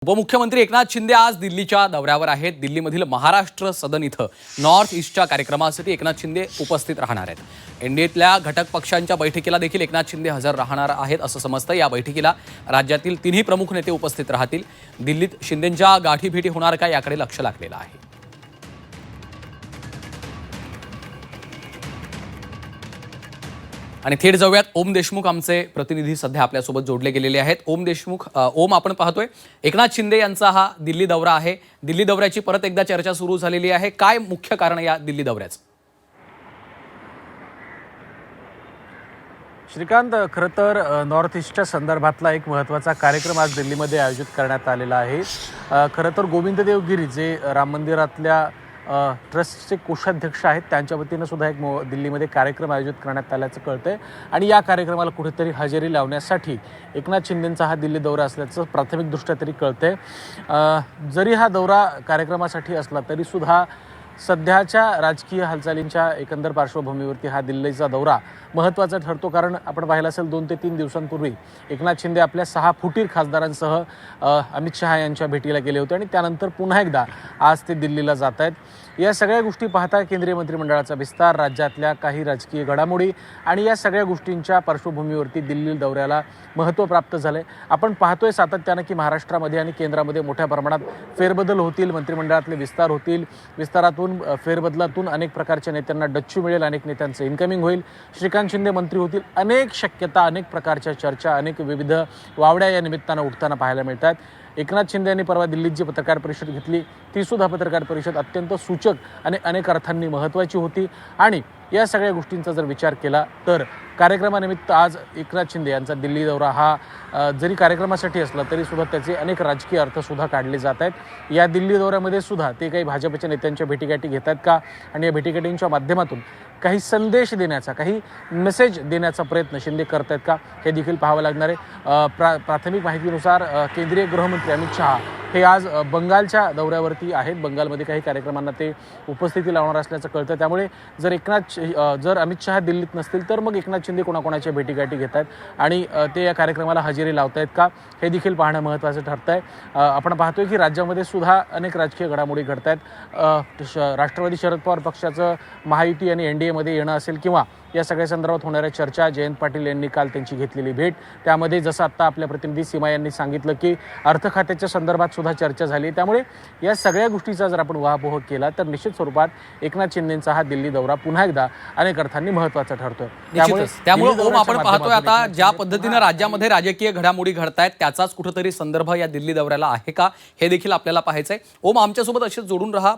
उपमुख्यमंत्री एकनाथ शिंदे आज दिल्लीच्या दौऱ्यावर आहेत। दिल्लीमधील महाराष्ट्र सदन इथं नॉर्थ ईस्टच्या कार्यक्रमासाठी एकनाथ शिंदे उपस्थित राहणार आहेत। एनडीएतल्या घटक पक्षांच्या बैठकीला देखील एकनाथ शिंदे हजर राहणार आहेत असं समजतं। या बैठकीला राज्यातील तिन्ही प्रमुख नेते उपस्थित राहतील। दिल्लीत शिंदेंच्या गाठीभेटी होणार का याकडे लक्ष लागलेलं आहे। आणि थेट जाऊयात ओम देशमुख आमचे प्रतिनिधी सध्या आपल्यासोबत जोडले गेलेले आहेत। ओम देशमुख, ओम, आपण पाहतोय एकनाथ शिंदे यांचा हा दिल्ली दौरा आहे। दिल्ली दौऱ्याची परत एकदा चर्चा सुरू झालेली आहे। काय मुख्य कारण या दिल्ली दौऱ्याचं? श्रीकांत, खरं तर नॉर्थ ईस्टच्या संदर्भातला एक महत्त्वाचा कार्यक्रम आज दिल्लीमध्ये आयोजित करण्यात आलेला आहे। खरं तर गोविंद देव गिरी जे राम मंदिरातल्या ट्रस्टचे कोषाध्यक्ष आहेत त्यांच्या वतीनं सुद्धा एक दिल्लीमध्ये कार्यक्रम आयोजित करण्यात आल्याचं कळतंय आणि या कार्यक्रमाला कुठेतरी हजेरी लावण्यासाठी एकनाथ शिंदेंचा हा दिल्ली दौरा असल्याचं प्राथमिकदृष्ट्या तरी कळतंय। जरी हा दौरा कार्यक्रमासाठी असला तरी सुद्धा सध्याच्या राजकीय हालचालींच्या एकंदर पार्श्वभूमीवरती हा दिल्लीचा दौरा महत्त्वाचा ठरतो। कारण आपण पाहिलं असेल 2 ते 3 दिवसांपूर्वी एकनाथ शिंदे आपल्या 6 फुटीर खासदारांसह अमित शहा यांच्या भेटीला गेले होते आणि त्यानंतर पुन्हा एकदा आज ते दिल्लीला जात आहेत। या सगळ्या गोष्टी पाहता केंद्रीय मंत्रिमंडळाचा विस्तार, राज्यातल्या काही राजकीय घडामोडी आणि या सगळ्या गोष्टींच्या पार्श्वभूमीवरती दिल्ली दौऱ्याला महत्त्व प्राप्त झाले। आपण पाहतोय सातत्यानं की महाराष्ट्रामध्ये आणि केंद्रामध्ये मोठ्या प्रमाणात फेरबदल होतील, मंत्रिमंडळातले विस्तार होतील, विस्तारातून फेरबदलातून अनेक प्रकारच्या नेत्यांना डच्चू मिळेल, अनेक नेत्यांचं इन्कमिंग होईल, श्रीकांत शिंदे मंत्री होतील, अनेक शक्यता, अनेक प्रकारच्या चर्चा, अनेक विविध वावड्या या निमित्तानं उठताना पाहायला मिळतात। एकनाथ शिंदे यांनी परवा दिल्लीत जी पत्रकार परिषद घेतली ती सुद्धा पत्रकार परिषद अत्यंत सूचक आणि अनेक अर्थांनी महत्त्वाची होती आणि या सगळ्या गोष्टींचा जर विचार केला तर कार्यक्रमानिमित्त आज एकनाथ शिंदे यांचा दिल्ली दौरा हा जरी कार्यक्रमासाठी असला तरी सुद्धा त्याचे अनेक राजकीय अर्थसुद्धा काढले जात आहेत। या दिल्ली दौऱ्यामध्ये सुद्धा ते काही भाजपच्या नेत्यांच्या भेटीगाठी घेतात का आणि या भेटीगाठींच्या माध्यमातून काही संदेश देण्याचा, काही मेसेज देण्याचा प्रयत्न शिंदे करत आहेत का हे देखील पाहावं लागणार आहे। प्राथमिक माहितीनुसार केंद्रीय गृहमंत्री अमित शहा हे आज बंगालच्या दौऱ्यावरती आहेत। बंगालमध्ये काही कार्यक्रमांना ते उपस्थिती लावणार असल्याचं कळतं। त्यामुळे जर अमित शहा दिल्लीत नसतील तर मग एकनाथ शिंदे कोणाकोणाच्या भेटीगाठी घेत आहेत आणि ते या कार्यक्रमाला हजेरी लावत आहेत का हे देखील पाहणं महत्त्वाचं ठरतं आहे। आपण पाहतोय की राज्यामध्ये सुद्धा अनेक राजकीय घडामोडी घडत आहेत। राष्ट्रवादी शरद पवार पक्षाचं महायुती आणि एनडीएमध्ये येणं असेल किंवा या सगळ्या संदर्भात होणाऱ्या चर्चा, जयंत पाटील यांनी काल त्यांची घेतलेली भेट, त्यामध्ये जसं आत्ता आपल्या प्रतिनिधी सीमा यांनी सांगितलं की अर्थ खात्याच्या संदर्भात सुद्धा चर्चा झाली। त्यामुळे या सगळ्या गोष्टीचा जर आपण उहापोह केला तर निश्चित स्वरूपात एकनाथ शिंदेंचा हा दिल्ली दौरा पुन्हा एकदा अनेक अर्थांनी महत्त्वाचा ठरतोय। त्यामुळे ओम, आपण पाहतोय आता ज्या पद्धतीनं राज्यामध्ये राजकीय घडामोडी घडतायत त्याचाच कुठेतरी संदर्भ या दिल्ली दौऱ्याला आहे का हे देखील आपल्याला पाहायचंय। ओम, आमच्यासोबत असेच जोडून रहा।